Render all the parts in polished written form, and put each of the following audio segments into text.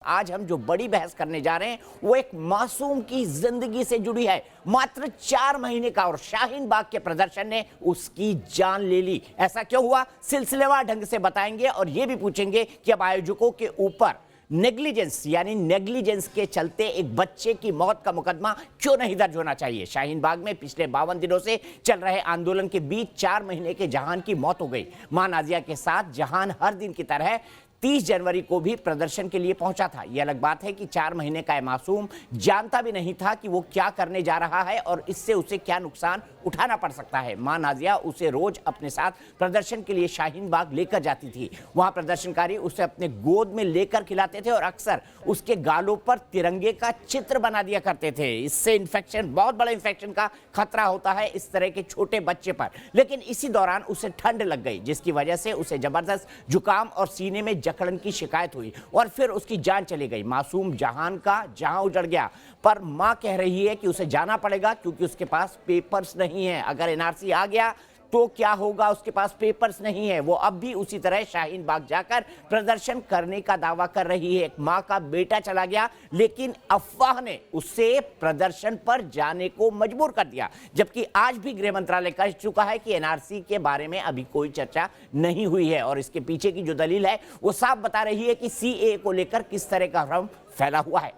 आज हम जो बड़ी बहस करने जा रहे हैं वो एक मासूम की जिंदगी से जुड़ी है। मात्र 4 महीने का और शाहीन बाग के प्रदर्शन ने उसकी जान ले ली। ऐसा क्यों हुआ, सिलसिलेवार ढंग से बताएंगे और ये भी पूछेंगे कि अब आयोजकों के ऊपर नेग्लिजेंस के चलते एक बच्चे की मौत का मुकदमा क्यों नहीं दर्ज होना चाहिए। शाहीन बाग में पिछले 52 दिनों से चल रहे आंदोलन के बीच 4 महीने के जहान की मौत हो गई। मां नाजिया के साथ जहान हर दिन की तरह 30 जनवरी को भी प्रदर्शन के लिए पहुंचा था। यह अलग बात है कि 4 महीने का मासूम जानता भी नहीं था कि वो क्या करने जा रहा है और इससे उसे क्या नुकसान उठाना पड़ सकता है। मां नाजिया उसे रोज अपने साथ प्रदर्शन के लिए शाहीन बाग लेकर जाती थी। वहां प्रदर्शनकारी उसे अपने गोद में लेकर खिलाते थे और अक्सर उसके गालों पर तिरंगे का चित्र बना दिया करते थे। इससे इन्फेक्शन, बहुत बड़ा इन्फेक्शन का खतरा होता है इस तरह के छोटे बच्चे पर। लेकिन इसी दौरान उसे ठंड लग गई, जिसकी वजह से उसे जबरदस्त जुकाम और सीने में जकड़न की शिकायत हुई और फिर उसकी जान चली गई। मासूम जहान का जहां उजड़ गया, पर मां कह रही है कि उसे जाना पड़ेगा क्योंकि उसके पास पेपर्स नहीं है। अगर एनआरसी आ गया तो क्या होगा, उसके पास पेपर्स नहीं है। वो अब भी उसी तरह शाहीन बाग जाकर प्रदर्शन करने का दावा कर रही है। एक मां का बेटा चला गया लेकिन अफवाह ने उसे प्रदर्शन पर जाने को मजबूर कर दिया, जबकि आज भी गृह मंत्रालय कह चुका है कि एनआरसी के बारे में अभी कोई चर्चा नहीं हुई है। और इसके पीछे की जो दलील है वो साफ बता रही है कि सीएए को लेकर किस तरह का भ्रम फैला हुआ है।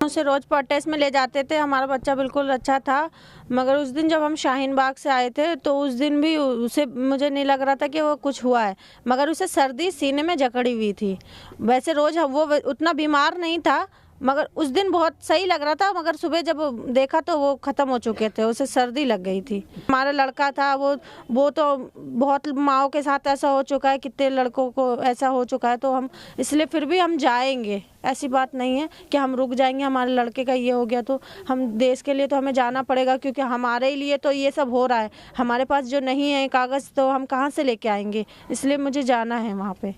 उसे रोज प्रोटेस्ट में ले जाते थे, हमारा बच्चा बिल्कुल अच्छा था। मगर उस दिन जब हम शाहीन बाग से आए थे तो उस दिन भी उसे मुझे नहीं लग रहा था कि वो कुछ हुआ है, मगर उसे सर्दी सीने में जकड़ी हुई थी। वैसे रोज वो उतना बीमार नहीं था, मगर उस दिन बहुत सही लग रहा था। मगर सुबह जब देखा तो वो ख़त्म हो चुके थे, उसे सर्दी लग गई थी। हमारा लड़का था वो तो बहुत माओ के साथ ऐसा हो चुका है, कितने लड़कों को ऐसा हो चुका है। तो हम इसलिए फिर भी हम जाएंगे, ऐसी बात नहीं है कि हम रुक जाएंगे। हमारे लड़के का ये हो गया तो हम देश के लिए तो हमें जाना पड़ेगा, क्योंकि हमारे लिए तो ये सब हो रहा है। हमारे पास जो नहीं है कागज़ तो हम कहाँ से लेके आएंगे, इसलिए मुझे जाना है वहाँ पे।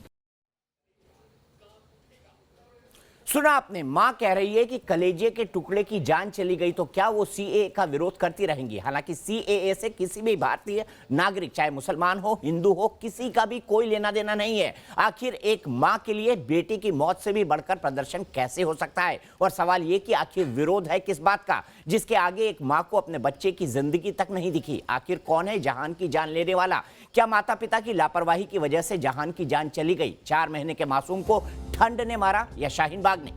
सुना आपने, मां कह रही है कि कलेजे के टुकड़े की जान चली गई तो क्या वो सीएए का विरोध करती रहेंगी। हालांकि सीएए से किसी भी भारतीय नागरिक, चाहे मुसलमान हो हिंदू हो, किसी का भी कोई लेना देना नहीं है। आखिर एक मां के लिए बेटी की मौत से भी बढ़कर प्रदर्शन कैसे हो सकता है। और सवाल ये कि आखिर विरोध है किस बात का, जिसके आगे एक मां को अपने बच्चे की जिंदगी तक नहीं दिखी। आखिर कौन है जहान की जान लेने वाला। क्या माता पिता की लापरवाही की वजह से जहान की जान चली गई। 4 महीने के मासूम को ठंड ने मारा या शाहीन बाग ने।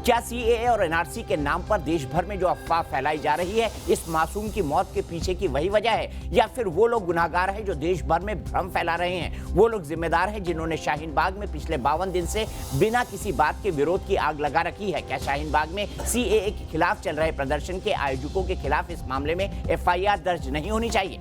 क्या सीएए और एनआरसी के नाम पर देश भर में जो अफवाह फैलाई जा रही है, इस मासूम की मौत के पीछे की वही वजह है, या फिर वो लोग गुनाहगार हैं जो देश भर में भ्रम फैला रहे हैं। वो लोग जिम्मेदार हैं जिन्होंने शाहीन बाग में पिछले 52 दिन से बिना किसी बात के विरोध की आग लगा रखी है। क्या शाहीन बाग में सीएए के खिलाफ चल रहे प्रदर्शन के आयोजकों के खिलाफ इस मामले में एफआईआर दर्ज नहीं होनी चाहिए।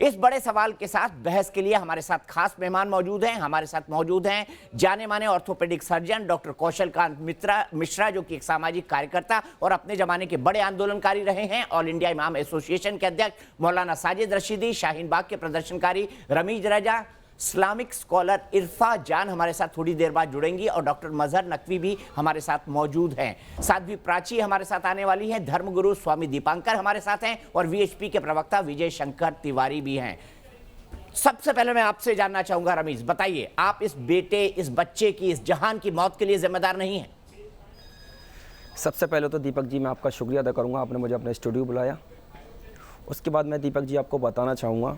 इस बड़े सवाल के साथ बहस के लिए हमारे साथ खास मेहमान मौजूद हैं। हमारे साथ मौजूद हैं जाने माने ऑर्थोपेडिक सर्जन डॉक्टर कौशल कांत मिश्रा, जो कि एक सामाजिक कार्यकर्ता और अपने जमाने के बड़े आंदोलनकारी रहे हैं। ऑल इंडिया इमाम एसोसिएशन के अध्यक्ष मौलाना साजिद रशीदी, शाहीन बाग के प्रदर्शनकारी रमीज रजा, इस्लामिक स्कॉलर इरफा जान हमारे साथ थोड़ी देर बाद जुड़ेंगी और डॉक्टर मजहर नकवी भी हमारे साथ मौजूद हैं। साध्वी प्राची हमारे साथ आने वाली है, धर्मगुरु स्वामी दीपांकर हमारे साथ हैं और वीएचपी के प्रवक्ता विजय शंकर तिवारी भी हैं। सबसे पहले मैं आपसे जानना चाहूंगा रमीज, बताइए, आप इस बेटे, इस बच्चे की, इस जहान की मौत के लिए जिम्मेदार नहीं है। सबसे पहले तो दीपक जी मैं आपका शुक्रिया अदा करूंगा, आपने मुझे अपने स्टूडियो बुलाया। उसके बाद मैं दीपक जी आपको बताना चाहूँगा,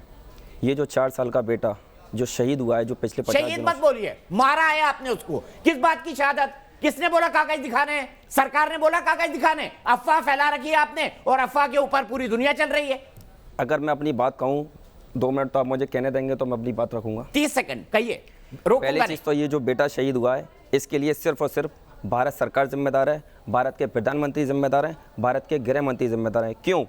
ये जो 4 साल का बेटा जो शहीद हुआ है, जो पिछले 50 शहीद मत बोलिए, मारा है आपने उसको। किस बात की शहादत, किसने बोला कागज दिखाने? सरकार ने बोला कागज दिखाने। अफवाह फैला रखी है आपने और अफवाह के ऊपर पूरी दुनिया चल रही है। अगर मैं अपनी बात कहूँ 2 मिनट तो आप मुझे कहने देंगे तो मैं अपनी बात रखूंगा। 30 सेकंड कहिए। पहली चीज तो ये जो बेटा शहीद हुआ है, इसके लिए सिर्फ और सिर्फ भारत सरकार जिम्मेदार है, भारत के प्रधानमंत्री जिम्मेदार हैं, भारत के गृह मंत्री जिम्मेदार हैं। क्यों?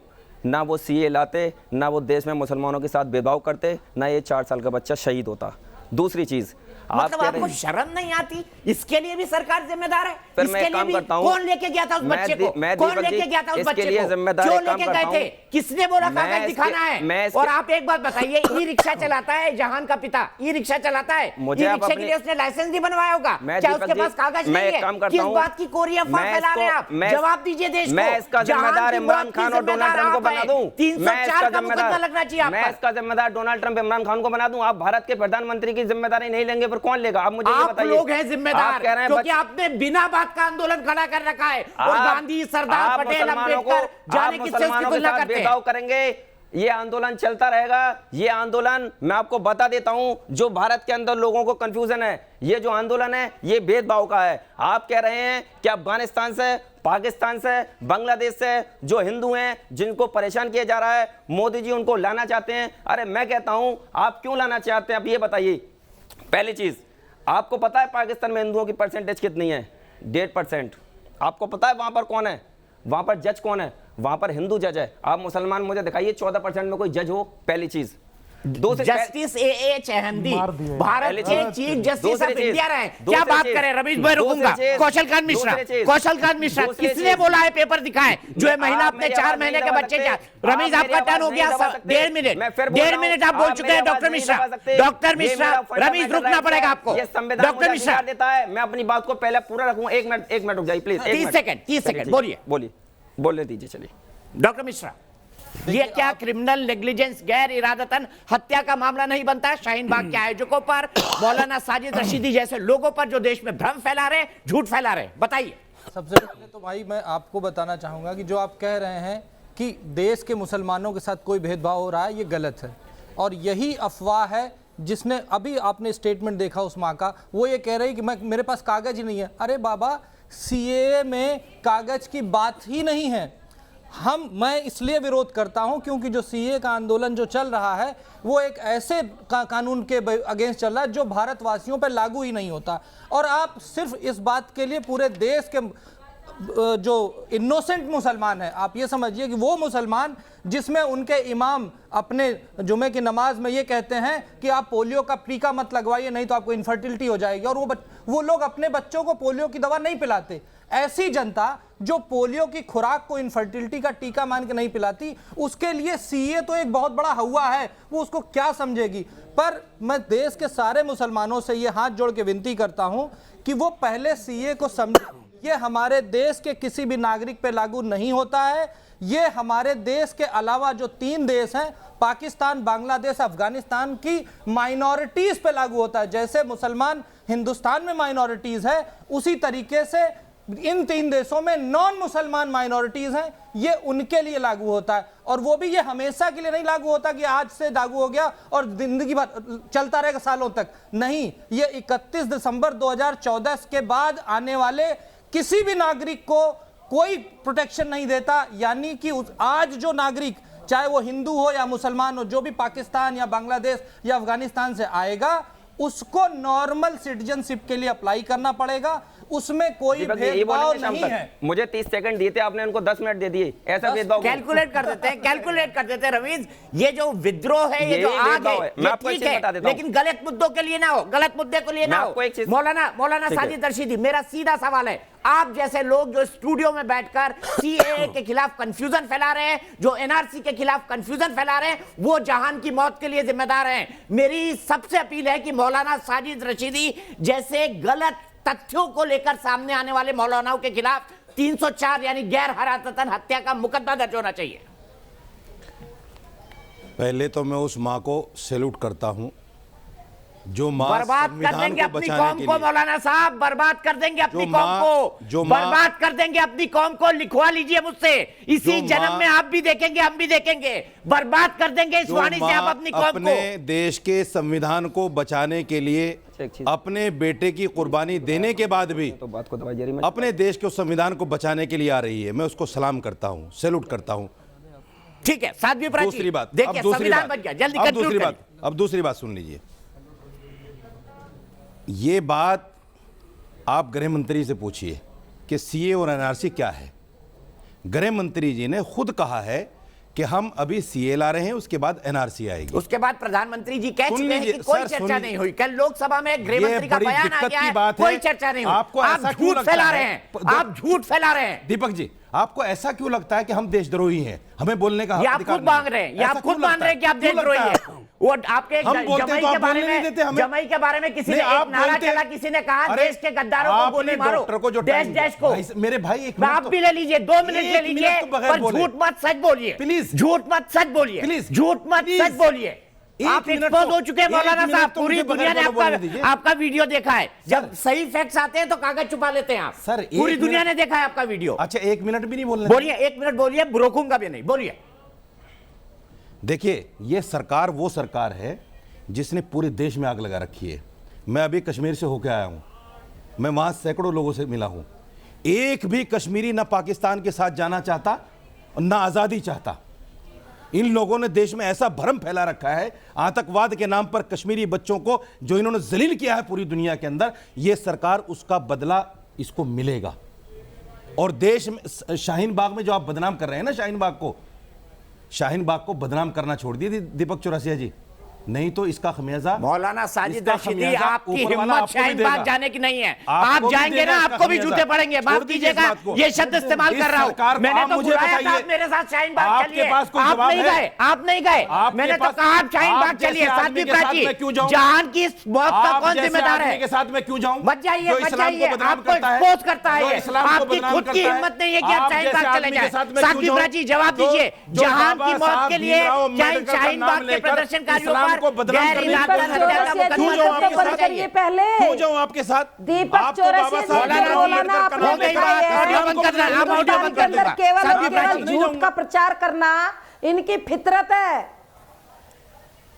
ना वो सीए लाते, ना वो देश में मुसलमानों के साथ भेदभाव करते, ना ये 4 साल का बच्चा शहीद होता। दूसरी चीज़, मतलब आपको शर्म नहीं आती? इसके लिए भी सरकार जिम्मेदार है? फिर मैं इसके लिए काम भी करता हूं। कौन लेके गया था उस बच्चे को? कौन लेके गया था उस बच्चे को? क्यों लेके गए थे? किसने बोला कागज दिखाना है? और आप एक बात बताइए, ई रिक्शा चलाता है जहान का पिता, ई रिक्शा चलाता है, ई रिक्शा के लिए उसने लाइसेंस नहीं बनवाया होगा? क्या उसके पास कागज नहीं है? किस बात की कोरी अफवाह फैला रहे हैं आप? जवाब दीजिए देश को। मैं इसका जिम्मेदार इमरान खान और डोनाल्ड ट्रंप को बना दूं? 304 का मुकदमा लगना चाहिए आप पर। मैं इसका जिम्मेदार डोनाल्ड ट्रंप इमरान खान को बना दूं? आप भारत के प्रधानमंत्री की जिम्मेदारी नहीं लेंगे, फिर कौन लेगा? आप मुझे ये बताइए। आप लोग हैं जिम्मेदार, क्योंकि आपने बिना बात का आंदोलन खड़ा कर रखा है। और गांधी, सरदार पटेल, अम्बेडकर जाने किससे उसकी तुलना करते हैं? करेंगे, ये आंदोलन चलता रहेगा। ये आंदोलन मैं आपको बता देता हूं, जो भारत के अंदर लोगों को कंफ्यूजन है, ये जो आंदोलन है ये भेदभाव का है। आप कह रहे हैं कि अफगानिस्तान से, पाकिस्तान से, बांग्लादेश से जो हिंदू हैं जिनको परेशान किया जा रहा है, मोदी जी उनको लाना चाहते हैं। अरे मैं कहता हूं, आप क्यों लाना चाहते हैं? आप ये बताइए। पहली चीज, आपको पता है पाकिस्तान में हिंदुओं की परसेंटेज कितनी है? 1.5%। आपको पता है वहां पर कौन है? वहां पर जज कौन है? वहां पर हिंदू जज है। आप मुसलमान मुझे दिखाइए 14% में कोई जज हो। पहली चीज। जस्टिस ए चहंदी भारत के चीफ जस्टिस ऑफ इंडिया रहे। क्या बात करें? रमेश भाई रुकूंगा। कौशलकांत मिश्रा किसने बोला है पेपर दिखाए जो है महिला अपने 4 महीने के बच्चे का? रमेश आपका टर्न हो गया। 1.5 मिनट आप बोल चुके हैं। डॉक्टर मिश्रा रमेश रुकना पड़ेगा आपको। डॉक्टर मिश्रा देता है, मैं अपनी बात को पहले पूरा रखूंगा। 1 मिनट रुक जाइए प्लीज। 30 सेकंड बोलिए। बोलने दीजिए, चलिए। डॉक्टर मिश्रा, ये क्या क्रिमिनल नेग्लिजेंस, गैर इरादतन हत्या का मामला नहीं बनता है शाहीन बाग के आयोजकों पर, मौलाना साजिद रशीदी जैसे लोगों पर जो देश में भ्रम फैला रहे, झूठ फैला रहे? बताइए। सबसे पहले तो भाई मैं आपको बताना चाहूंगा कि जो आप कह रहे हैं कि देश के मुसलमानों के साथ कोई भेदभाव हो रहा है, ये गलत है। और यही अफवाह है जिसने अभी आपने स्टेटमेंट देखा उस माँ का, वो ये कह रही कि मेरे पास कागज ही नहीं है। अरे बाबा, सीएए में कागज की बात ही नहीं है। मैं इसलिए विरोध करता हूं क्योंकि जो सीए का आंदोलन जो चल रहा है वो एक ऐसे कानून के अगेंस्ट चल रहा है जो भारतवासियों पर लागू ही नहीं होता। और आप सिर्फ इस बात के लिए पूरे देश के जो इनोसेंट मुसलमान है, आप ये समझिए कि वो मुसलमान जिसमें उनके इमाम अपने जुमे की नमाज में ये कहते हैं कि आप पोलियो का टीका मत लगवाइए नहीं तो आपको इनफर्टिलिटी हो जाएगी, और वो लोग अपने बच्चों को पोलियो की दवा नहीं पिलाते। ऐसी जनता जो पोलियो की खुराक को इनफर्टिलिटी का टीका मान के नहीं पिलाती, उसके लिए सीए तो एक बहुत बड़ा हवा है, वो उसको क्या समझेगी। पर मैं देश के सारे मुसलमानों से ये हाथ जोड़ के विनती करता हूं कि वो पहले सीए को समझे। ये हमारे देश के किसी भी नागरिक पे लागू नहीं होता है। ये हमारे देश के अलावा जो 3 देश हैं, पाकिस्तान, बांग्लादेश, अफगानिस्तान की माइनॉरिटीज पे लागू होता है। जैसे मुसलमान हिंदुस्तान में माइनॉरिटीज है, उसी तरीके से इन 3 देशों में नॉन मुसलमान माइनॉरिटीज हैं, ये उनके लिए लागू होता है। और वो भी ये हमेशा के लिए नहीं लागू होता कि आज से लागू हो गया और जिंदगी भर चलता रहेगा सालों तक। नहीं, ये 31 दिसंबर 2014 के बाद आने वाले किसी भी नागरिक को कोई प्रोटेक्शन नहीं देता। यानी कि आज जो नागरिक, चाहे वो हिंदू हो या मुसलमान हो, जो भी पाकिस्तान या बांग्लादेश या अफगानिस्तान से आएगा, उसको नॉर्मल सिटीजनशिप के लिए अप्लाई करना पड़ेगा। उसमें कोई भेदभाव नहीं है। मुझे 30 सेकंड दिए थे, आपने उनको 10 मिनट दे दिए। ऐसा भेदभाव कैलकुलेट कर देते हैं रवीज। ये जो विद्रोह है, ये जो आग है, मैं आपको एक चीज बता देता हूं, लेकिन गलत मुद्दों के लिए ना हो, गलत मुद्दे को लिए ना हो। मौलाना साजिद रशीदी, मेरा सीधा सवाल है, आप जैसे लोग जो स्टूडियो में बैठकर सीएए के खिलाफ कंफ्यूजन फैला रहे हैं, जो एनआरसी के खिलाफ कंफ्यूजन फैला रहे हैं, वो जहान की मौत के लिए जिम्मेदार हैं। मेरी सबसे अपील है कि मौलाना साजिद रशीदी जैसे गलत तथ्यों को लेकर सामने आने वाले मौलानाओं के खिलाफ 304 यानी गैर हरातन हत्या का मुकदमा दर्ज होना चाहिए। पहले तो मैं उस माँ को सैल्यूट करता हूं जो माँ बर्बाद कर देंगे अपनी कौम को। मौलाना साहब, बर्बाद कर देंगे अपनी कौम को, बर्बाद कर देंगे अपनी कौम को। लिखवा लीजिए मुझसे, इसी जन्म में आप भी देखेंगे, हम भी देखेंगे। बर्बाद कर देंगे इस वाणी से आप अपनी कौम को। अपने देश के संविधान को बचाने के लिए अपने बेटे की कुर्बानी देने के बाद भी अपने देश के संविधान को बचाने के लिए आ रही है। मैं उसको सलाम करता हूं, सैल्यूट करता हूं। ठीक है, साध्वी प्राची, दूसरी बात, देखिए संविधान बन गया, जल्दी कंक्लूड करिए। अब दूसरी बात सुन लीजिए। ये बात आप गृह मंत्री से पूछिए कि सीए और एनआरसी क्या है। गृह मंत्री जी ने खुद कहा है कि हम अभी सीए ला रहे हैं, उसके बाद एनआरसी आएगी। उसके बाद प्रधानमंत्री जी कह सुन चुके हैं लीजिए, कि कोई सर, चर्चा सुन नहीं हुई। कल लोकसभा में गृह ये मंत्री का बड़ी बयान आ दिक्कत गया की है, बात है। कोई चर्चा नहीं हुई। आपको ऐसा क्यों झूठ लगता फैला है? रहे हैं, आप झूठ फैला रहे हैं। दीपक जी, आपको ऐसा क्यों लगता है कि हम देशद्रोही हैं, हमें बोलने का ये आप अधिकार खुद नहीं है? मांग रहे हैं, ये ऐसा आप क्यों खुद मान लगता रहे हैं कि आप क्यों देशद्रोही लगता हैं। वो आपके हम बोलते जमाई तो के आप बारे बोलने नहीं देते में, हमें। जमाई के बारे में किसी ने नहीं, आप एक नारा बोलते- चला, किसी ने कहा अरे, देश के गद्दारों को आपने गोली मारो, डॉक्टर को जो डैश टाइम- डैश को। मेरे भाई एक आप मिनट भी ले लीजिए, 2 मिनट ले एक लीजिए, मिनट तो बगैर पर बोले। झूठ मत सच बोलिए, प्लीज। झूठ मत सच बोलिए, प्लीज। झूठ मत प्लीज। सच बोलिए। एक आप मिनट एक्सपोज तो- हो चुके हैं एक मौलाना मिनट साहब, तो पूरी मुझे दुनिया ने बगैर बोलने दीजिए। आपका वीडियो देखा है। जब सही फैक्ट्स आते हैं तो कागज छुपा लेते हैं आप। सर, एक पूरी दुनिया मिनट- ने देखा है आपका वीडियो। अच्छा, 1 मिनट भी नहीं बोलना? बोलिए, 1 मिनट बोलिए, रोकूंगा भी नहीं, बोलिए। देखिए, ये सरकार वो सरकार है जिसने पूरे देश में आग लगा रखी है। मैं अभी कश्मीर से होकर आया हूं, मैं वहां सैकड़ों लोगों से मिला हूं। एक भी कश्मीरी ना पाकिस्तान के साथ जाना चाहता और ना आज़ादी चाहता। इन लोगों ने देश में ऐसा भ्रम फैला रखा है आतंकवाद के नाम पर, कश्मीरी बच्चों को जो इन्होंने जलील किया है पूरी दुनिया के अंदर, ये सरकार उसका बदला इसको मिलेगा। और देश में शाहीन बाग में जो आप बदनाम कर रहे हैं ना, शाहीन बाग को बदनाम करना छोड़ दिए दीपक चौरसिया जी, नहीं तो इसका खमियाजा मौलाना साजिद इसका रशीदी, खमियाजा आपकी ऊपर वाला हिम्मत आपको भी शाहीन देगा। बाग जाने की नहीं है। आपको आप भी जाएंगे देगा ना, इसका आपको भी खमियाजा। जूते पड़ेंगे। माफ छोड़ दीजिए कीजिएगा, इस बात को। ये शब्द इस्तेमाल इस कर रहा सरकार हूं। को मैंने आप तो मुझे बुलाया था, बताइए, आप मेरे साथ शाहीन बाग आपके चलिए। पास कोई आप जवाब नहीं है? गए, आप नहीं गए। आपके मैंने तो पास- कहा आप शाहीन आप बाग चलिए। जैसे साध्वी आदमी के साथ प्राची, मैं क्यों जाऊं? जहान की इस मौत का आप कौन जैसे जिम्मेदार आदमी है? के साथ मैं क्यों जाऊं? बच जाइए, जो बच इस्लाम को जाइए। बदनाम आपको करता है, एक्सपोज करता है जो ये। इस्लाम को आपकी बदनाम खुद की करता है, हिम्मत नहीं है कि आप आप शाहीन जैसे बाग चले आदमी के जाएं। साथ मैं क्यों साध्वी जाऊं? प्राची, जवाब जो- दीजिए। जो जहान बाबा की मौत साहब के लिए भीमराव चाहे अम्बेडकर का शाहीन नाम बाग के लेकर प्रदर्शनकारियों इस्लाम को पर बदनाम गैर करने इरादा की हत्या का कोशिश क्यों मुकदमा जाऊं दर्ज आपके होना साथ? चाहिए। पहले क्यों जाऊं आपके साथ? दीपक आप तो बाबा चौरसिया साहब जी भीमराव मौलाना अम्बेडकर का आपने नाम गई लेकर बात, बताया ऑडियो है बंद कर देना, आप ऑडियो हिंदुस्तान बंद के कर अंदर देगा। केवल साध्वी और केवल प्राची, झूठ का प्रचार करना इनकी फितरत है।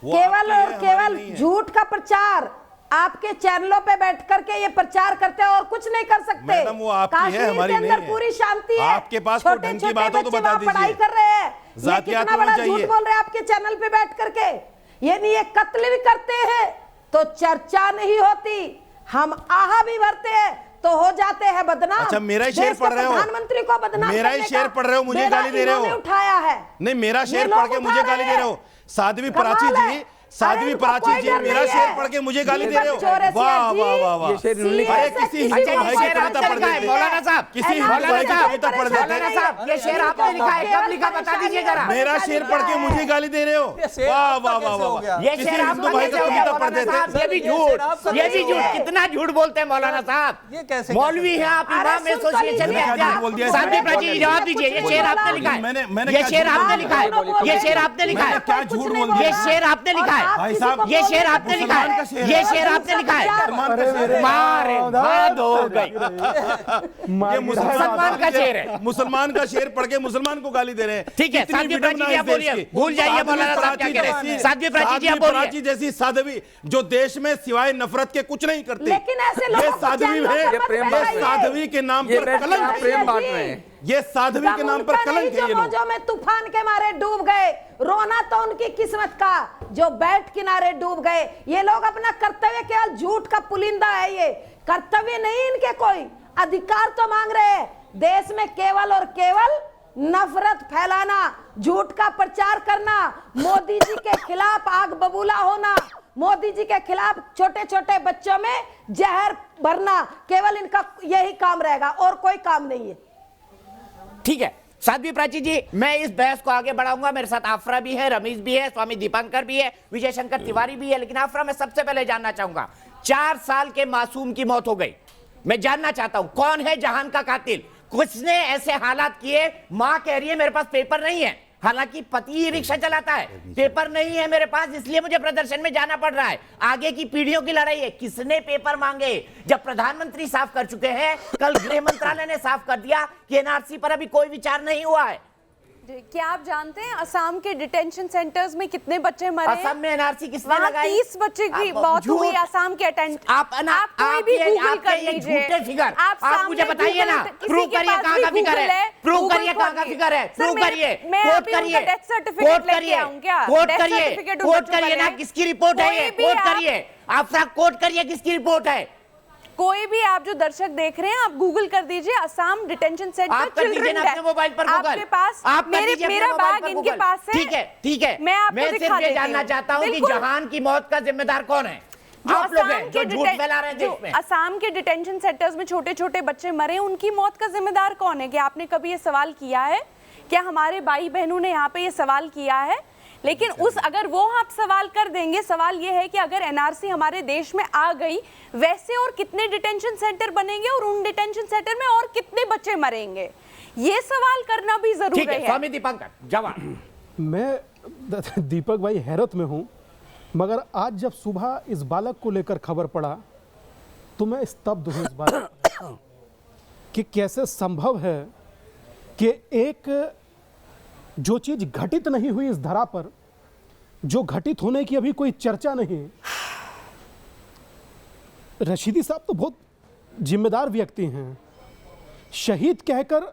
वो केवल आपकी है, और हमारी केवल नहीं है। झूठ का प्रचार आपके चैनलों पे बैठ करके ये प्रचार करते हैं और कुछ नहीं कर सकते। मैडम, वो आपकी है, कश्मीर हमारी के नहीं अंदर है। पूरी शांति है। आपके पास कोई ढंग की छोटे-छोटे बात हो तो बच्चे बता वहाँ पढ़ाई दीजिए। कर रहे हैं। ये जातियात कितना बड़ा होनी झूठ चाहिए। बोल रहे हैं आपके चैनल पे बैठ करके। ये नहीं, ये कत्ल भी करते हैं तो चर्चा नहीं होती, हम आहा भी भरते हैं तो हो जाते हैं बदनाम। अच्छा, मेरा ही शेर देश के पढ़ रहे हो? प्रधानमंत्री को बदनाम मेरा ही करने शेर का पढ़ रहे हो, मुझे बेड़ा गाली दे रहे हो? इन्होंने उठाया है। नहीं, मेरा ये शेर लोग पढ़ के उठा मुझे गाली रहे दे रहे हो? हैं। साध्वी कमाल प्राची है। जी, साध्वी अरे इनको प्राची कोई जी, डर मेरा नहीं शेर है। पढ़ के मुझे गाली दे दीपक रहे हो? चौरसिया वाह जी, वाह वाह वाह। ये शेर इन्होंने सीए लिखा अरे से किसी किसी हिंदू को भाई कोई की कविता डर पढ़ नहीं देते। है। मौलाना साहब, किसी हिंदू भाई की कविता पढ़ देते। मौलाना साहब, ये शेर आपने लिखा है, कब लिखा बता दीजिए जरा। मेरा शेर पढ़ के मुझे गाली दे रहे हो? वाह वाह वाह वाह। ये किसी शेर हिंदू आपका भाई कैसे का हो गया कविता पढ़ मौलाना साहब? देते। ये भी झूठ, ये भी झूठ। कितना झूठ बोलते हैं मौलाना साहब। ये कैसे- मौलवी हैं आप, अरे इमाम सुन तो एसोसिएशन लीजिए। के मैंने क्या झूठ बोल दिया अध्यक्ष। इसमें? साध्वी प्राची जी, जवाब दीजिए। ये शेर आपने लिखा है, मैंने ये क्या शेर झूठ आपने बोला? लिखा है, ये शेर आपने लिखा मैंने है, क्या झूठ बोल दिया? ये शेर आपने लिखा है, भाई साहब, ये शेर आपने लिखा मुसलमान का है, शेर ये है। शेर आपने लिखा है। मुसलमान का शेर है। मारे हद हो गई। ये मुसलमान का शेर है। मुसलमान का शेर पढ़ के मुसलमान को गाली दे रहे हैं। ठीक है, कितनी साध्वी प्राची विडंबना जी, इस आप देश बोलिए। की। भूल जाइए साध्वी मौलाना साहब क्या कह रहे हैं। जैसी- साध्वी प्राची जी, आप साध्वी बोलिए। प्राची जैसी साध्वी जो देश में सिवाय नफरत के कुछ नहीं करती, लेकिन ऐसे लोगों ये को साध्वी चैनलों है। पे मत प्रेम बैठाइए। ये साध्वी के नाम ये पर बैठ के कलंक आप है। प्रेम बांट रहे हैं। ये साध्वी के नाम पर उनका नहीं कलंक है जो ये लोग। मौजों में तूफान के मारे डूब गए, रोना तो उनकी किस्मत का जो बैठ किनारे डूब गए। ये लोग अपना कर्तव्य केवल झूठ का पुलिंदा है, ये कर्तव्य नहीं इनके, कोई अधिकार तो मांग रहे हैं। देश में केवल और केवल नफरत फैलाना, झूठ का प्रचार करना, मोदी जी के खिलाफ आग बबूला होना, मोदी जी के खिलाफ छोटे छोटे बच्चों में जहर भरना, केवल इनका यही काम रहेगा और कोई काम नहीं है। ठीक है साध्वी प्राची जी, मैं इस बहस को आगे बढ़ाऊंगा। मेरे साथ आफरा भी है, रमेश भी है, स्वामी दीपांकर भी है, विजय शंकर तिवारी भी है। लेकिन आफरा, मैं सबसे पहले जानना चाहूंगा, 4 साल के मासूम की मौत हो गई। मैं जानना चाहता हूं कौन है जहान का कातिल? किसने ऐसे हालात किए? मां कह रही है मेरे पास पेपर नहीं है, हालांकि पति ही रिक्शा चलाता है। पेपर नहीं है मेरे पास, इसलिए मुझे प्रदर्शन में जाना पड़ रहा है। आगे की पीढ़ियों की लड़ाई है। किसने पेपर मांगे? जब प्रधानमंत्री साफ कर चुके हैं, कल गृह मंत्रालय ने साफ कर दिया कि एनआरसी पर अभी कोई विचार नहीं हुआ है। क्या आप जानते हैं असम के डिटेंशन सेंटर्स में कितने बच्चे मरे? असम में एनआरसी किसने वहाँ लगाई? 30 बच्चे की आप मौत झूठ। हुई असम के अटेंट। आप कोई भी गूगल कर लीजिए। झूठे फिगर आप मुझे सामने बताइए ना, Google- प्रूव किसी के करिए पास कहां भी का फिगर Google है, प्रूव Google करिए कहां का खोलिए। फिगर है, सर, प्रूव मैं करिए, अभी कोट उनका करिए, डेथ सर्टिफिकेट कोट लेके करिए, आऊं क्या? कोट डेथ करिए, सर्टिफिकेट उन कोट बच्चों का करिए ना, ले। किसकी रिपोर्ट है ये? कोई भी कोट आप- करिए, आप कोट करिए किसकी रिपोर्ट है? कोई भी आप जो दर्शक देख रहे हैं, आप गूगल कर दीजिए असम डिटेंशन सेंटर आप कर दीजिए ना अपने मोबाइल पर गूगल। आपके पास आप कर दीजिए अपने मेरा मोबाइल बैग पर इनके गूगल। पास है। ठीक है, ठीक है। मैं आपको मैं दिखा सिर्फ ये देती जानना हूँ। चाहता हूँ कि बिल्कुल। जहान की मौत का जिम्मेदार कौन है? आप लोग हैं जो झूठ फैला रहे हैं देश में। असम के डिटेंशन सेंटर्स में छोटे छोटे बच्चे मरे, उनकी मौत का जिम्मेदार कौन है? क्या आपने कभी ये सवाल किया है? क्या हमारे भाई बहनों ने यहाँ पे ये सवाल किया है? लेकिन उस अगर वो आप सवाल कर देंगे, सवाल ये है कि अगर एनआरसी हमारे देश में आ गई, वैसे और कितने डिटेंशन सेंटर बनेंगे और उन डिटेंशन सेंटर में और कितने बच्चे मरेंगे, ये सवाल करना भी जरूरी ठीक है। है। स्वामी दीपंकर जवाब। मैं दीपक भाई हैरत में हूँ, मगर आज जब सुबह इस बालक को लेकर खबर पड़ा तो मैं स्तब्ध हूँ इस बात कि कैसे संभव है कि एक जो चीज घटित नहीं हुई इस धरा पर, जो घटित होने की अभी कोई चर्चा नहीं। रशीदी साहब तो बहुत जिम्मेदार व्यक्ति हैं, शहीद कहकर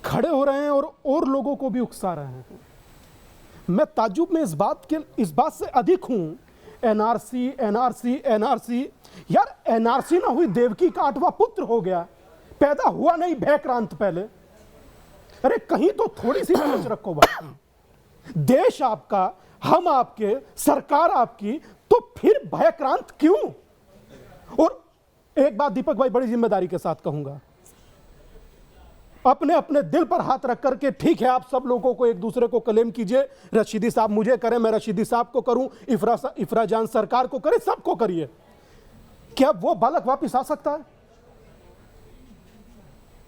खड़े हो रहे हैं और लोगों को भी उकसा रहे हैं। मैं ताज्जुब में इस बात से अधिक हूं, एनआरसी एनआरसी एनआरसी। यार एनआरसी ना हुई, देवकी का 8वां पुत्र हो गया, पैदा हुआ नहीं भयक्रांत पहले। अरे कहीं तो थोड़ी सी समझ रखो भाई, देश आपका, हम आपके, सरकार आपकी, तो फिर भयक्रांत क्यों? और एक बात दीपक भाई बड़ी जिम्मेदारी के साथ कहूंगा, अपने अपने दिल पर हाथ रख करके, ठीक है आप सब लोगों को एक दूसरे को क्लेम कीजिए, रशीदी साहब मुझे करें, मैं रशीदी साहब को करूं, इफ्रा जान सरकार को करे, सबको करिए। क्या वो बालक वापस आ सकता है?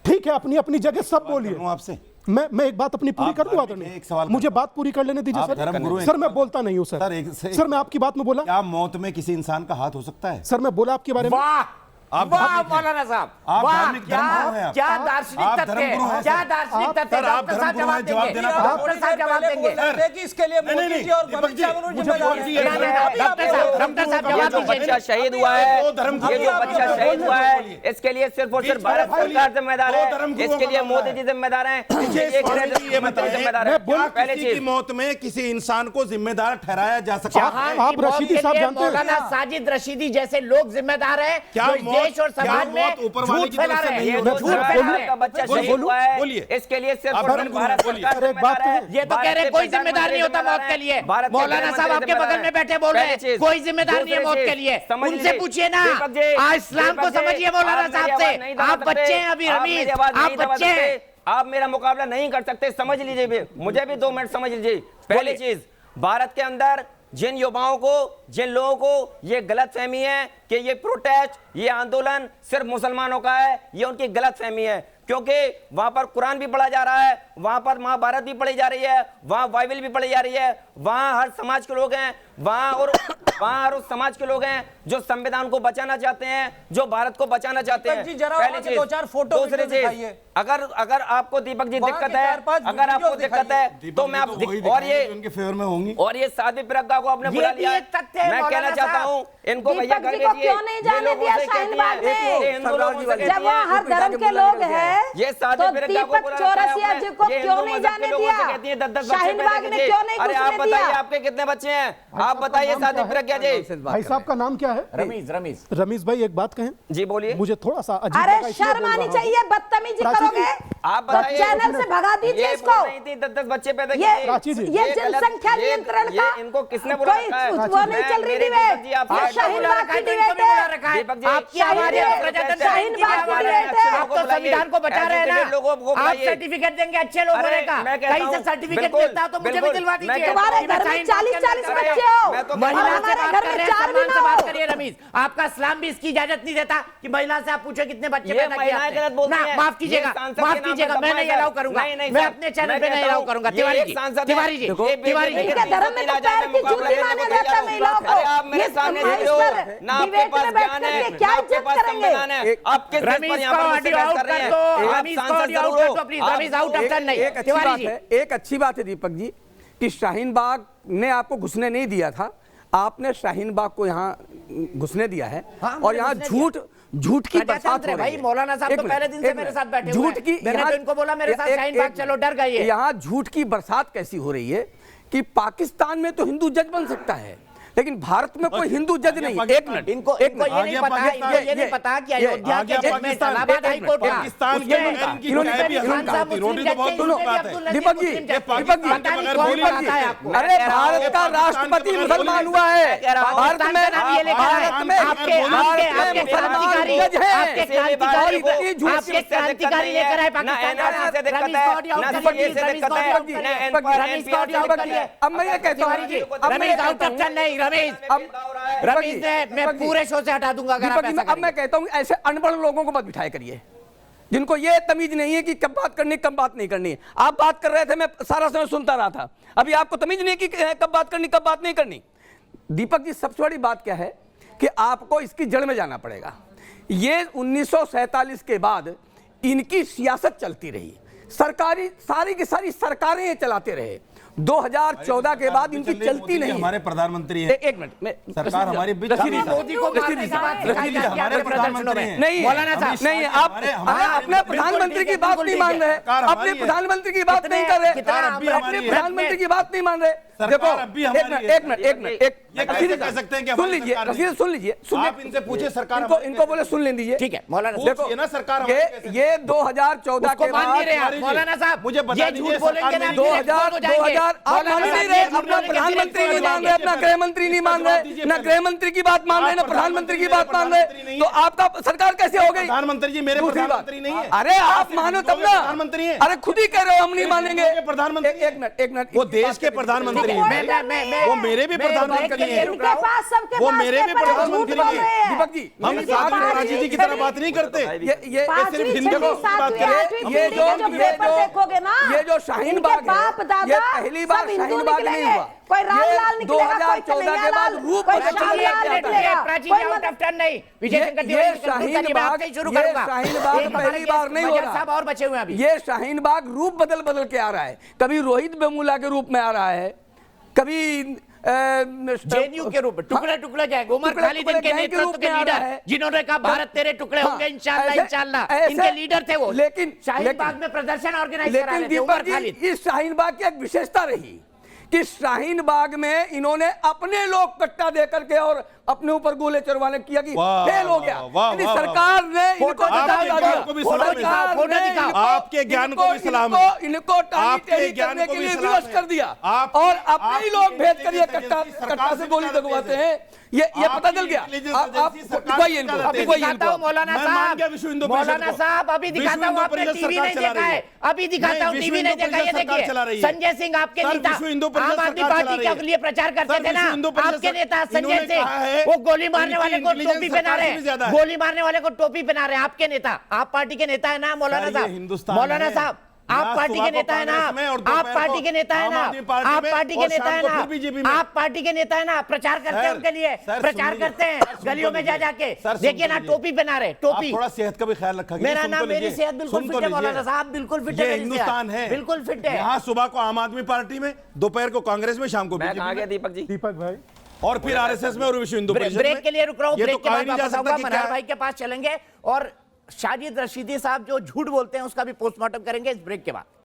ठीक है, अपनी अपनी जगह सब बोलिए। आपसे मैं एक बात अपनी पूरी कर दूं आदरणीय, एक सवाल मुझे बात पूरी कर लेने दीजिए आप धर्मगुरु सर। हैं। सर मैं बोलता नहीं हूं सर मैं आपकी बात में बोला। क्या मौत में किसी इंसान का हाथ हो सकता है? सर मैं बोला आपके बारे में। वाह आप वाह धार्मिक हैं। मौलाना साहब, आप वाह, धार्मिक क्या धर्मगुरु हैं आप। क्या दार्शनिक आप तथ्य धर्मगुरु हैं, है, क्या सर। दार्शनिक तथ्य है। सर, आप डॉक्टर साहब धर्मगुरु हैं, जवाब देना देंगे, डॉक्टर साहब जवाब देंगे। कि इसके लिए नहीं, मोदी नहीं, जी और दीपक अमित जी, शाह दोनों मुझे जिम्मेदार बोल हैं। दिए। डॉक्टर साहब ये जवाब जो दीजिए। बच्चा शहीद हुआ है, वो धर्मगुरु ये जो हैं, बच्चा आप शहीद हुआ बोलिए। है, इसके लिए सिर्फ और सिर्फ बीच भारत में सरकार जिम्मेदार वो है, धर्मगुरुओं इसके का लिए मामला मोदी है। जी जिम्मेदार हैं, मुझे ये स्वामी जी ये बताइए, जिम्मेदार है। क्या पहली किसी की चीज, मौत में किसी इंसान को जिम्मेदार ठहराया जा सकता है? जहां आप की मौत रशीदी के साहब लिए जानते हैं? मौलाना साजिद रशीदी जैसे लोग जिम्मेदार हैं, क्या जो इस मौत- देश और क्या समाज मौत में ऊपर वाले झूठ की फैला तरफ से रहे नहीं हैं, होगी? जो जो झूठ फैला रहे का हैं। बच्चा बोलिए, शहीद हुआ है, बोलिए। इसके लिए सिर्फ आप और सिर्फ धर्मगुरु भारत बोलिए। सरकार अरे एक बात जिम्मेदार है। कहें। ये तो कह रहे हैं कोई जिम्मेदार नहीं होता मौत के लिए। मौलाना साहब आपके बगल में बैठे बोल रहे हैं कोई जिम्मेदार नहीं है मौत के लिए। उनसे पूछिए ना, आज इस्लाम को समझिए मौलाना साहब से। आप बच्चे हैं अभी रमीज, आप बच्चे हैं। आप मेरा मुकाबला नहीं कर सकते, समझ लीजिए भी, मुझे भी 2 मिनट समझ लीजिए। पहली चीज, भारत के अंदर जिन युवाओं को, जिन लोगों को ये गलत फहमी है कि ये प्रोटेस्ट, ये आंदोलन सिर्फ मुसलमानों का है, ये उनकी गलत फहमी है, क्योंकि वहां पर कुरान भी पढ़ा जा रहा है, वहां पर महाभारत भी पढ़ी जा रही है, वहां बाइबल भी पढ़ी जा रही है, वहां हर समाज के लोग हैं, वहां और उस समाज के लोग हैं जो संविधान को बचाना चाहते हैं, जो भारत को बचाना चाहते हैं। दीपक जी, जरा पहली वहां के चीज। 2-4 फोटो दूसरी वीडियो चीज, दिखाइए। अगर आपको दीपक जी वहां दिक्कत के है, 4-5 अगर आपको वीडियो दिक्कत है तो मैं आप वही और दिखाएंगे ये जो उनके फेवर में होंगी। और ये साध्वी प्रज्ञा को आपने ये बुला भी लिया। एक तथ्य है मैं कहना मौलाना चाहता साहब। हूँ इनको भैया दीपक कर जी को दीजिए। क्यों नहीं जाने ये लोगों दिया से कहती शाहीन बाग हैं, में? ये हिंदू लोगों से कहती जब वहाँ हैं, हर धर्म के लोग हैं, ये साध्वी तो प्रज्ञा को दीपक बुला रखा है चौरसिया आपने। जी को ये क्यों हिंदू नहीं मजहब के जाने लोगों से दिया? कहती हैं 10-10 बच्चे शाहीन पैदा बाग में कीजिए। क्यों नहीं अरे आप घुसने बताइए दिया? आपके कितने बच्चे हैं? आप बताइए साध्वी प्रज्ञा जी। भाई साहब का नाम क्या है? रमीज रमीज भाई एक बात कहें, जी बोलिए। मुझे थोड़ा सा अजीब अरे लगा इसलिए शर्म बोल आनी रहा हूं। चाहिए, बदतमीजी प्राची जी, करोगे आप तो बताइए। चैनल से भगा दीजिए ये इसको। बोल रही थी 10-10 बच्चे पैदा ये कीजिए। प्राची जी, ये गलत- जनसंख्या ये- नियंत्रण ये का इनको किसने बुला कोई रखा है? वो नहीं चल रही मेरे डिबेट। दीपक जी, आप ये आपको शाहीन बुला बाग रखा की है, डिबेट बुला है। रखा है। दीपक जी, आपकी आवाज है, शाहीन प्रजातंत्र शाहीन की बाग आवाज की है। डिबेट है। आप तो संविधान को बचा रहे हैं ना, लोगों को आप बुलाइए। सर्टिफिकेट देंगे अच्छे लोग होने का। मैं कहता कहीं से हूं, सर्टिफिकेट बिल्कुल, मिलता तो मुझे भी बिल्कुल, दिलवा मैं दीजिए। कहता तुम्हारे हूं, घर में शाहीन बाग के 40-40 अंदर बच्चे हो, मैं तो महिला और से हमारे बात घर कर में रहे हैं, 4 भी सम्मान ना से बात हो। करिए रमीज। आपका इस्लाम भी इसकी इजाजत नहीं देता कि महिला से आप पूछे कितने बच्चे ये पैदा किए महिलाएं आपने। गलत बोलती ना, हैं। माफ कीजिएगा, ये सांसद के माफ नाम कीजिएगा, पर मैं नहीं दबाएगा। अलाउ करूंगा। नहीं, मैं सर, अपने चैनल मैं पे नहीं कहता अलाउ हूं, करूंगा। ये तिवारी एक जी, सांसद है। तिवारी जी, देखो, तिवारी जी। इनके धर्म में तो पैर की जूती माना जाता है महिलाओं को। अरे आप मेरे ये सामने इस देख रहे हो, पर ना आपके डिबेट पास में बैठ ज्ञान है, करके क्या ना आपके इज्जत पास करेंगे? संविधान है। आप किस देश पर रमीज यहाँ को पर मुझसे ऑडियो बहस आउट कर रहे कर हैं? दो, आप रमीज को सांसद ऑडियो आउट जरूर कर हो। दो प्लीज। आप- रमीज आउट ऑफ टर्न नहीं है। एक अच्छी तिवारी बात जी, है, एक अच्छी बात है दीपक जी कि शाहीन बाग ने आपको घुसने नहीं दिया था, आपने शाहीन बाग को यहाँ घुसने दिया है। हाँ, और यहाँ घुसने झूठ की बरसात प्रजातंत्र हो है रही भाई। है। मौलाना साहब एक तो मिनट, पहले दिन से एक मेरे मिनट। साथ बैठे हुए झूठ हैं। की मैंने यहाँ- तो इनको बोला मेरे साथ एक- शाहीन बाग एक- चलो, डर गई है। यहाँ झूठ की बरसात कैसी हो रही है कि पाकिस्तान में तो हिंदू जज बन सकता है, लेकिन भारत में कोई हिंदू जज नहीं। एक मिनट, इनको ये नहीं पता, इनको ये नहीं पता कि अयोध्या के जजमेंट इलाहाबाद हाई कोर्ट का दीपक जी, अरे भारत का राष्ट्रपति मुसलमान हुआ है, भारत में क्रांतिकारी लेकर आए पाकिस्तान। अब मैं ये कहता हूँ, रमेश मैं पूरे शो से हटा दूंगा अगर आप ऐसा अब मैं कहता हूँ ऐसे अनपढ़ लोगों को मत बिठाया करिए, जिनको ये तमीज नहीं है कि कब बात करनी कब बात नहीं करनी। आप बात कर रहे थे, मैं सारा समय सुनता रहा था, अभी आपको तमीज नहीं कि कब बात करनी कब बात नहीं करनी। दीपक जी, सबसे बड़ी बात क्या है कि आपको इसकी जड़ में जाना पड़ेगा। ये 1947 के बाद इनकी सियासत चलती रही, सरकारी सारी की सारी सरकारें ये चलाते रहे। 2014 के बाद इनकी चलती नहीं। हमारे प्रधानमंत्री हैं। एक मिनट, मैं सरकार हमारी मोदी को मारने की बात हमारे प्रधानमंत्री हैं। नहीं मौलाना साहब, नहीं, आप अपने प्रधानमंत्री की बात नहीं मान रहे, अपने प्रधानमंत्री की बात नहीं कर रहे, अपने प्रधानमंत्री की बात नहीं मान रहे। देखो, एक मिनट, कह सकते हैं कि सुन लीजिए, रसीद सुन लीजिए, आप इनसे पूछिए सरकार इनको बोले सुन लेने दीजिए। ठीक है मौलाना, देखो ना सरकार ये 2014 के बाद मौलाना साहब मुझे बता ये झूठ बोलेंगे ना, 2000 आप मान नहीं रहे, अपना प्रधानमंत्री नहीं मान रहे, अपना गृह मंत्री नहीं मान रहे, ना गृह मंत्री की बात मान रहे, ना प्रधानमंत्री की बात मान रहे, तो आपका सरकार कैसे हो गई? प्रधानमंत्री जी मेरे प्रधानमंत्री नहीं है। अरे आप मानो तब ना, प्रधानमंत्री है। अरे खुद ही कह रहे हो हम नहीं मानेंगे। प्रधानमंत्री एक मिनट, वो देश के प्रधानमंत्री हैं, वो मेरे भी प्रधानमंत्री हैं, वो मेरे भी प्रधानमंत्री हैं। दीपक जी, हम राजी जी की तरह बात नहीं करते, ये सिर्फ हिंदी में बात करें। ये जो शाहीन बाग है, ये पहली बार शाहीन बाग नहीं हुआ, कोई रामलाल निकलेगा, कोई 2014 के बाद रूप कोई बदल शाहीन गया। ये शाहीन बाग पहली बार नहीं हो रहा, और बचे हुए अभी। ये शाहीन बाग रूप बदल के आ रहा है, कभी रोहित वेमुला के रूप में आ रहा है, कभी जेएनयू के रूप में टुकड़े टुकड़े जाएंगे। उमर खालिद इनके नेतृत्व के लीडर है, जिन्होंने कहा भारत तेरे टुकड़े होंगे इंशाल्लाह इंशाल्लाह, इनके लीडर थे वो। लेकिन शाहीन बाग में प्रदर्शन ऑर्गेनाइज करा रहे थे उमर खालिद। इस शाहीन बाग की एक विशेषता रही कि शाहीन बाग में इन्होंने अपने लोग कट्टा दे करके और अपने ऊपर गोले चलवाने किया कि फेल हो गया। सरकार ने इनको आपके ज्ञान को भी सलाम है, इनको टाली करने के लिए विवश कर दिया और अपने ही लोग भेज कर ये कट्टा से गोली दगवाते हैं। ये पता चल गया। मौलाना साहब अभी दिखाता हूँ, आपने टीवी नहीं देखा है, अभी दिखाता हूँ, टीवी नहीं देखा। ये देखिए संजय सिंह आपके नेता आम आदमी पार्टी के लिए प्रचार करते थे ना, आपके नेता संजय सिंह, वो गोली मारने वाले को टोपी पहना रहे, गोली मारने वाले को टोपी पहना रहे। आपके नेता, आप पार्टी के नेता है ना मौलाना साहब, मौलाना साहब आप पार्टी के नेता है ना, आप पार्टी के नेता है ना, आप पार्टी के नेता है ना, आप पार्टी के नेता है ना, प्रचार करते हैं उनके लिए, प्रचार करते हैं गलियों में जा जाके। देखिए ना टोपी पहना रहे, टोपी। थोड़ा सेहत का भी ख्याल रखा। मेरा नाम, मेरी सेहत बिल्कुल फिट है मौलाना साहब, बिल्कुल फिट है। हिंदुस्तान है, बिल्कुल फिट है। यहाँ सुबह को आम आदमी पार्टी में, दोपहर को कांग्रेस में, शाम को दीपक जी, दीपक भाई, और फिर आरएसएस में और विश्व हिंदू परिषद में। ब्रेक के लिए रुक रहा हूँ, ब्रेक के बाद वापस आऊंगा, मनहर मनहर भाई के पास चलेंगे और शाहिद रशीदी साहब जो झूठ बोलते हैं उसका भी पोस्टमार्टम करेंगे इस ब्रेक के बाद।